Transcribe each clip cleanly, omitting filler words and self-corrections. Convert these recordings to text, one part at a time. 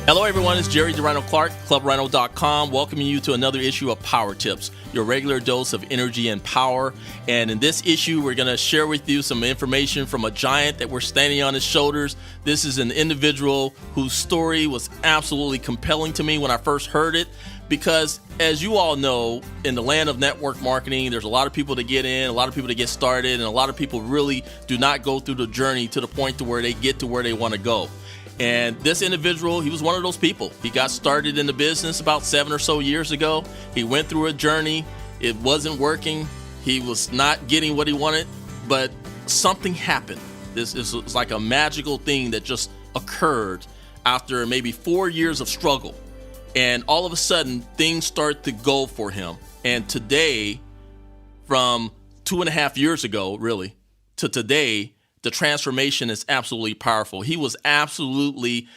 Hello, everyone. It's Jerry DeRhino Clark, ClubRhino.com, welcoming you to another issue of Power Tips, your regular dose of energy and power. And in this issue, we're going to share with you some information from a giant that we're standing on his shoulders. This is an individual whose story was absolutely compelling to me when I first heard it, because as you all know, in the land of network marketing, there's a lot of people to get in, a lot of people to get started, and a lot of people really do not go through the journey to the point to where they get to where they want to go. And this individual, he was one of those people. He got started in the business about 7 or so years ago. He went through a journey. It wasn't working. He was not getting what he wanted, but something happened. This was like a magical thing that just occurred after maybe 4 years of struggle. And all of a sudden, things start to go for him. And today, from 2.5 years ago, really, to today, the transformation is absolutely powerful. He was absolutely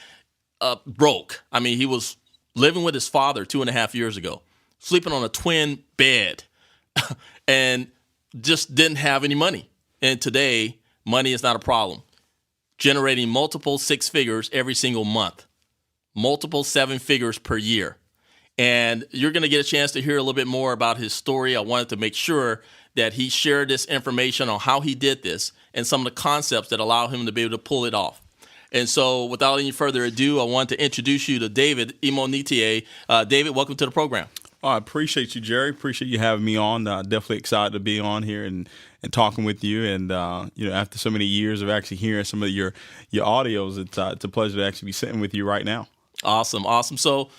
broke. I mean, he was living with his father 2.5 years ago, sleeping on a twin bed, and just didn't have any money. And today, money is not a problem. Generating multiple 6 figures every single month, multiple 7 figures per year. And you're going to get a chance to hear a little bit more about his story. I wanted to make sure that he shared this information on how he did this and some of the concepts that allow him to be able to pull it off. And so without any further ado, I want to introduce you to David Imonitie. David, welcome to the program. Oh, I appreciate you, Jerry. Appreciate you having me on. Definitely excited to be on here and talking with you. And, after so many years of actually hearing some of your audios, it's a pleasure to actually be sitting with you right now. Awesome. So,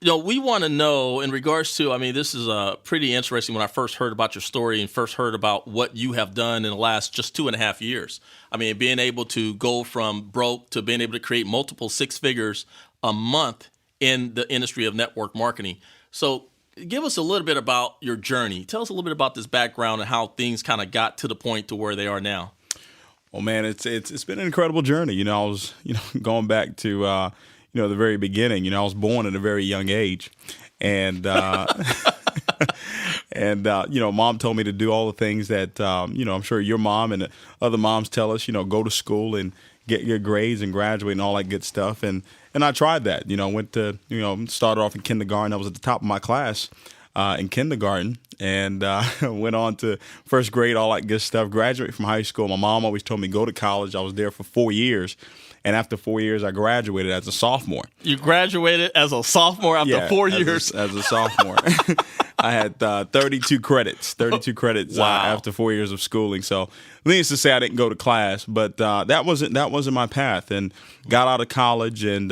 we want to know in regards to, this is pretty interesting when I first heard about your story and first heard about what you have done in the last just 2.5 years. Being able to go from broke to being able to create multiple 6 figures a month in the industry of network marketing. So give us a little bit about your journey. Tell us a little bit about this background and how things kind of got to the point to where they are now. Well, man, it's been an incredible journey. I was, going back to, the very beginning. I was born at a very young age, and Mom told me to do all the things that I'm sure your mom and other moms tell us. Go to school and get your grades and graduate and all that good stuff. And I tried that. Went to started off in kindergarten. I was at the top of my class in kindergarten, and went on to first grade, all that good stuff. Graduated from high school. My mom always told me go to college. I was there for 4 years. And after 4 years, I graduated as a sophomore. You graduated as a sophomore after 4 years? As a sophomore. I had 32 credits after 4 years of schooling. So needless to say, I didn't go to class, but that wasn't my path. And got out of college and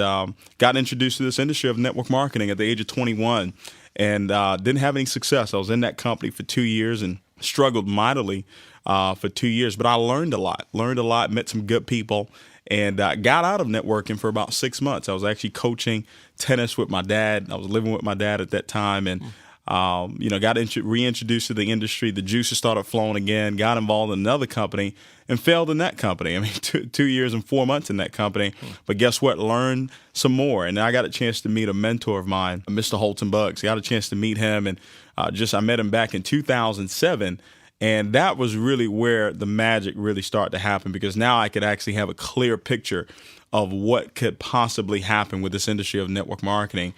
got introduced to this industry of network marketing at the age of 21 and didn't have any success. I was in that company for 2 years and struggled mightily for 2 years. But I learned a lot, met some good people. And got out of networking for about 6 months. I was actually coaching tennis with my dad. I was living with my dad at that time, and got reintroduced to the industry. The juices started flowing again. Got involved in another company and failed in that company. 2 years and 4 months in that company. But guess what? Learned some more, and I got a chance to meet a mentor of mine, Mr. Holton Buggs. I got a chance to meet him, and I met him back in 2007. And that was really where the magic really started to happen, because now I could actually have a clear picture of what could possibly happen with this industry of network marketing.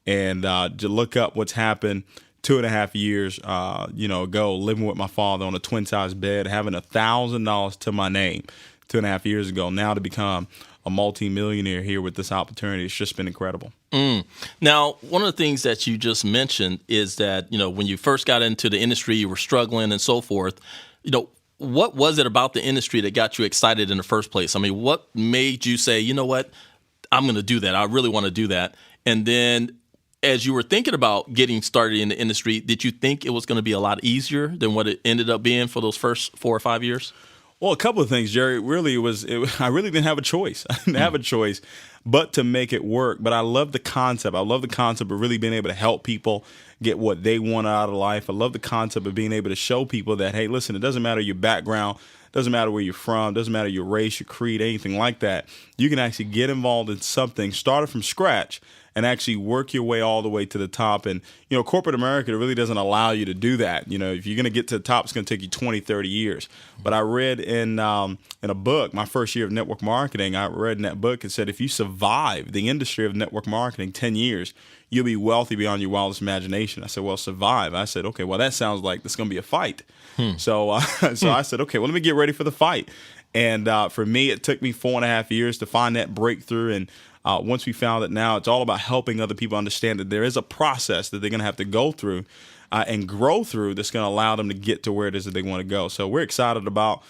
And to look up what's happened 2.5 years ago, living with my father on a twin-size bed, having $1,000 to my name 2.5 years ago, now to become a multi-millionaire here with this opportunity. It's just been incredible. Now, one of the things that you just mentioned is that, when you first got into the industry, you were struggling and so forth. What was it about the industry that got you excited in the first place? What made you say, you know what, I'm going to do that. I really want to do that. And then as you were thinking about getting started in the industry, did you think it was going to be a lot easier than what it ended up being for those first 4 or 5 years? Well, a couple of things, Jerry. Really, I really didn't have a choice. I didn't have a choice but to make it work. But I love the concept. I love the concept of really being able to help people get what they want out of life. I love the concept of being able to show people that, hey, listen, it doesn't matter your background. Doesn't matter where you're from, doesn't matter your race, your creed, anything like that. You can actually get involved in something, started from scratch, and actually work your way all the way to the top. And, corporate America really doesn't allow you to do that. If you're going to get to the top, it's going to take you 20, 30 years. But I read in a book, my first year of network marketing, I read in that book, it said if you survive the industry of network marketing 10 years, you'll be wealthy beyond your wildest imagination. I said, well, survive. I said, okay, well, that sounds like it's going to be a fight. So I said, okay, well, let me get ready for the fight. And for me, it took me 4.5 years to find that breakthrough. And once we found that, now it's all about helping other people understand that there is a process that they're going to have to go through and grow through that's going to allow them to get to where it is that they want to go. So we're excited about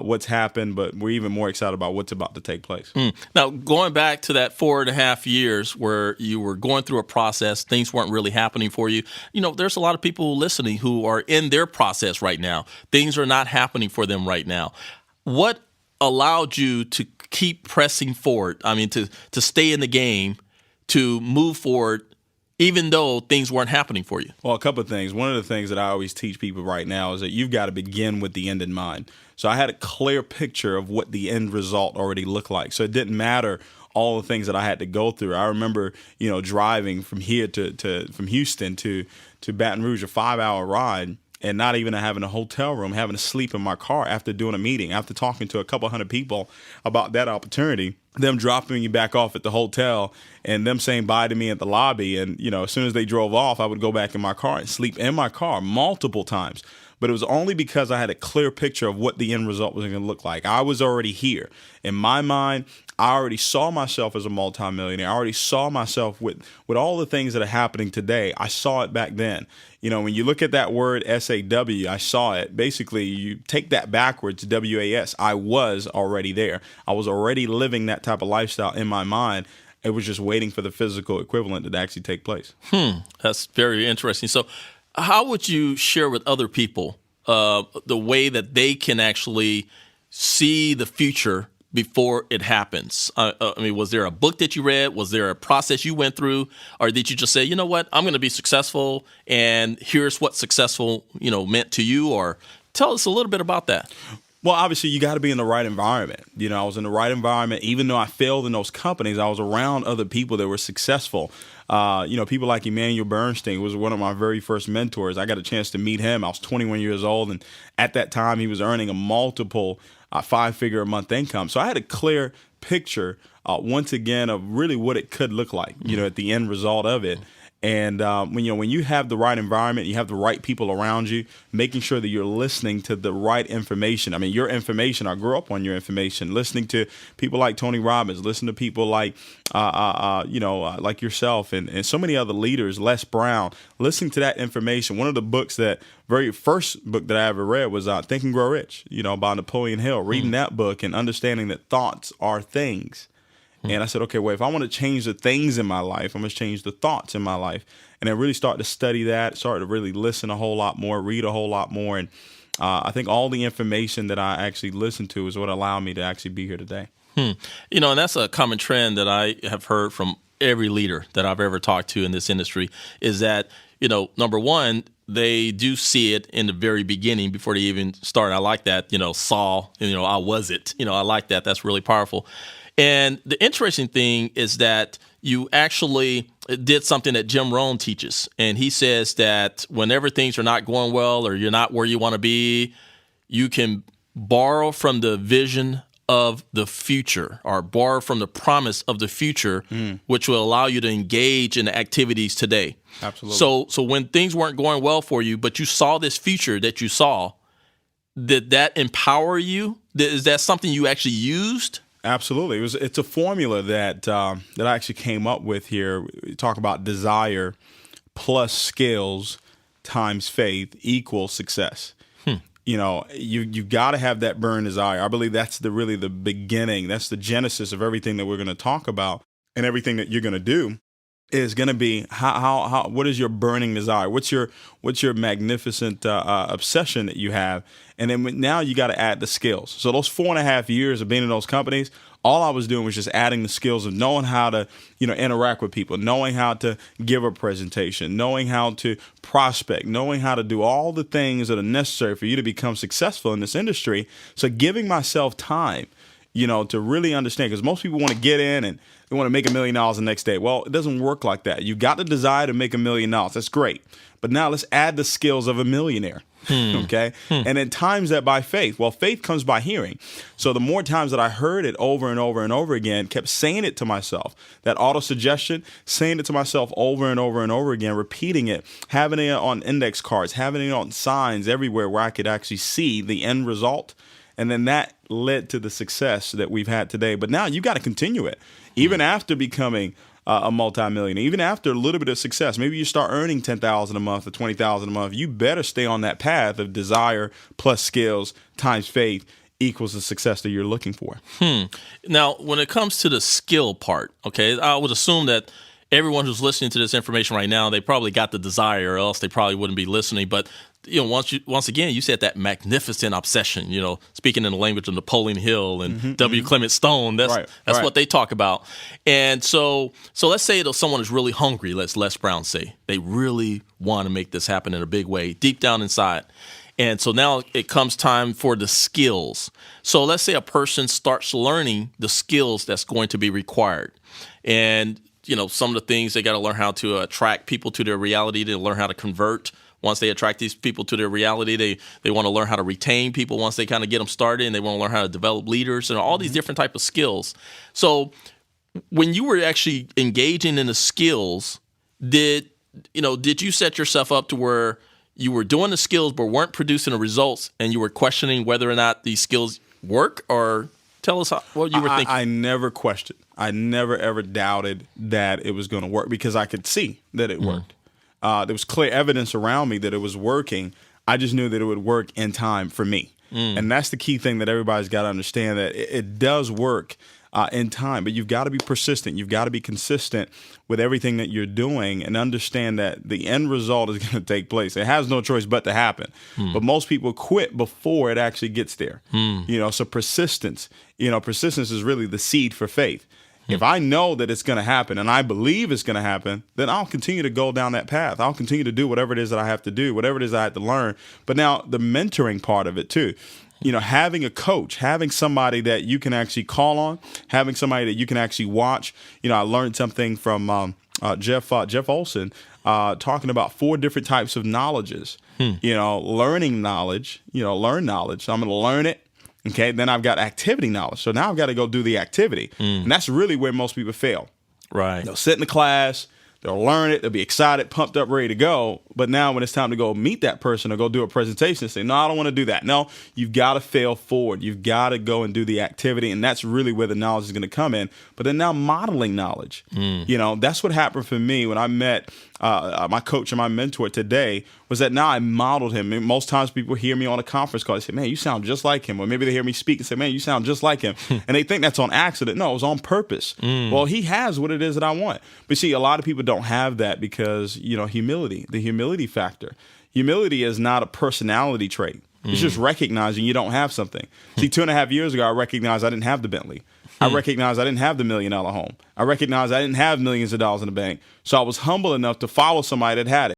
what's happened, but we're even more excited about what's about to take place. Now, going back to that 4.5 years where you were going through a process, things weren't really happening for you. There's a lot of people listening who are in their process right now. Things are not happening for them right now. What allowed you to keep pressing forward? I mean, to stay in the game, to move forward, even though things weren't happening for you? Well, a couple of things. One of the things that I always teach people right now is that you've got to begin with the end in mind. So I had a clear picture of what the end result already looked like. So it didn't matter all the things that I had to go through. I remember, driving from here from Houston to Baton Rouge, a 5-hour ride, and not even having a hotel room, having to sleep in my car after doing a meeting, after talking to a couple hundred people about that opportunity, them dropping me back off at the hotel and them saying bye to me at the lobby. And, as soon as they drove off, I would go back in my car and sleep in my car multiple times. But it was only because I had a clear picture of what the end result was going to look like. I was already here. In my mind, I already saw myself as a multimillionaire. I already saw myself with all the things that are happening today. I saw it back then. When you look at that word SAW, I saw it. Basically, you take that backwards, WAS. I was already there. I was already living that type of lifestyle in my mind. It was just waiting for the physical equivalent to actually take place. That's very interesting. So how would you share with other people the way that they can actually see the future before it happens? I mean, was there a book that you read? Was there a process you went through? Or did you just say, you know what, I'm going to be successful, and here's what successful, meant to you? Or tell us a little bit about that. Well, obviously, you got to be in the right environment. I was in the right environment. Even though I failed in those companies, I was around other people that were successful. People like Emmanuel Bernstein was one of my very first mentors. I got a chance to meet him. I was 21 years old, and at that time, he was earning a multiple 5-figure a month income. So I had a clear picture, once again, of really what it could look like, at the end result of it. And when you have the right environment, you have the right people around you, making sure that you're listening to the right information. I mean, your information, I grew up on your information, listening to people like Tony Robbins, listen to people like, like yourself and so many other leaders, Les Brown, listening to that information. One of the books very first book that I ever read was Think and Grow Rich, by Napoleon Hill, reading that book and understanding that thoughts are things. And I said, okay, well, if I want to change the things in my life, I must change the thoughts in my life. And I really started to study that, started to really listen a whole lot more, read a whole lot more. And I think all the information that I actually listened to is what allowed me to actually be here today. And that's a common trend that I have heard from every leader that I've ever talked to in this industry is that, number one, they do see it in the very beginning before they even start. I like that, saw, I was it. I like that. That's really powerful. And the interesting thing is that you actually did something that Jim Rohn teaches. And he says that whenever things are not going well or you're not where you want to be, you can borrow from the vision of the future or borrow from the promise of the future, which will allow you to engage in the activities today. Absolutely. So when things weren't going well for you, but you saw this future that you saw, did that empower you? Is that something you actually used? Absolutely. It's a formula that I actually came up with here. We talk about desire plus skills times faith equals success. You've got to have that burning desire. I believe that's really the beginning. That's the genesis of everything that we're going to talk about and everything that you're going to do. is going to be how what is your burning desire? What's your magnificent obsession that you have? And then now you got to add the skills. So those 4.5 years of being in those companies, all I was doing was just adding the skills of knowing how to, interact with people, knowing how to give a presentation, knowing how to prospect, knowing how to do all the things that are necessary for you to become successful in this industry. So giving myself time, to really understand, because most people want to get in and they want to make $1 million the next day. Well, it doesn't work like that. You got the desire to make $1 million. That's great. But now let's add the skills of a millionaire. Okay. And then times that by faith. Well, faith comes by hearing. So the more times that I heard it over and over and over again, kept saying it to myself, that auto suggestion, saying it to myself over and over and over again, repeating it, having it on index cards, having it on signs everywhere where I could actually see the end result. And then that led to the success that we've had today. But now you got to continue it. Even after becoming a multimillionaire, even after a little bit of success, maybe you start earning $10,000 a month or $20,000 a month, you better stay on that path of desire plus skills times faith equals the success that you're looking for. Now, when it comes to the skill part, okay, I would assume that everyone who's listening to this information right now, they probably got the desire, or else they probably wouldn't be listening. But once again, you said that magnificent obsession. Speaking in the language of Napoleon Hill and W. Clement Stone, that's what they talk about. And so let's say that someone is really hungry. Let's Les Brown say they really want to make this happen in a big way, deep down inside. And so now it comes time for the skills. So let's say a person starts learning the skills that's going to be required, and some of the things they got to learn how to attract people to their reality. They learn how to convert. Once they attract these people to their reality, they want to learn how to retain people once they kind of get them started, and they want to learn how to develop leaders and all these different type of skills. So when you were actually engaging in the skills, did you set yourself up to where you were doing the skills but weren't producing the results, and you were questioning whether or not these skills work? Or tell us what you were thinking. I never questioned. I never, ever doubted that it was going to work because I could see that it worked. There was clear evidence around me that it was working. I just knew that it would work in time for me. And that's the key thing that everybody's got to understand, that it does work in time. But you've got to be persistent. You've got to be consistent with everything that you're doing and understand that the end result is going to take place. It has no choice but to happen. But most people quit before it actually gets there. So persistence is really the seed for faith. If I know that it's going to happen and I believe it's going to happen, then I'll continue to go down that path. I'll continue to do whatever it is that I have to do, whatever it is I have to learn. But now the mentoring part of it too, having a coach, having somebody that you can actually call on, having somebody that you can actually watch. I learned something from Jeff Olson talking about 4 different types of knowledges. Learning knowledge, learn knowledge. So I'm going to learn it. Okay, then I've got activity knowledge. So now I've got to go do the activity. And that's really where most people fail. Right. They'll sit in the class, they'll learn it, they'll be excited, pumped up, ready to go. But now when it's time to go meet that person or go do a presentation, say, no, I don't want to do that. No, you've got to fail forward. You've got to go and do the activity. And that's really where the knowledge is going to come in. But then now modeling knowledge. That's what happened for me when I met my coach and my mentor today, was that now I modeled him. And most times people hear me on a conference call. They say, man, you sound just like him. Or maybe they hear me speak and say, man, you sound just like him. And they think that's on accident. No, it was on purpose. Well, he has what it is that I want. But see, a lot of people don't have that because, humility, the humility factor. Humility is not a personality trait. It's just recognizing you don't have something. See, 2.5 years ago, I recognized I didn't have the Bentley. I recognized I didn't have the $1 million home. I recognized I didn't have millions of dollars in the bank. So I was humble enough to follow somebody that had it.